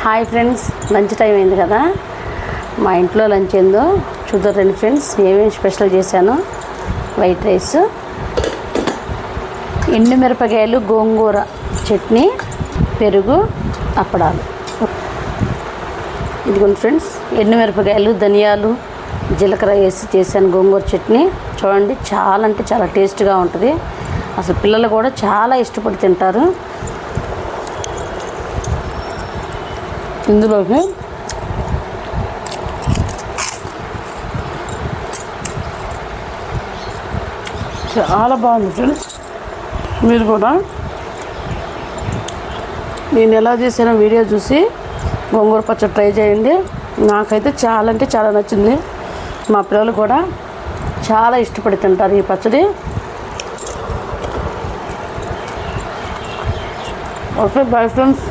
Hi friends, lunch time అయింది కదా. మా ఇంట్లో లంచ్ ఏందో చూద్దాం రండి ఫ్రెండ్స్. ఏమేమి స్పెషల్ చేశాను: వైట్ రైస్, ఎండుమిరపకాయలు, గోంగూర చట్నీ, పెరుగు, అప్పడాలు. ఇదిగోండి ఫ్రెండ్స్, ఎండుమిరపకాయలు, ధనియాలు, జీలకర్ర వేసి చేశాను గోంగూర చట్నీ. చూడండి, చాలా అంటే చాలా టేస్ట్గా ఉంటుంది. అసలు పిల్లలు కూడా చాలా ఇష్టపడి తింటారు. ఇందులోకి చాలా బాగుంది ఫ్రెండ్స్. మీరు కూడా నేను ఎలా చేసానో వీడియో చూసి గోంగూర పచ్చడి ట్రై చేయండి. నాకైతే చాలా అంటే చాలా నచ్చింది. మా పిల్లలు కూడా చాలా ఇష్టపడి తింటారు ఈ పచ్చడి. Okay, bye friends.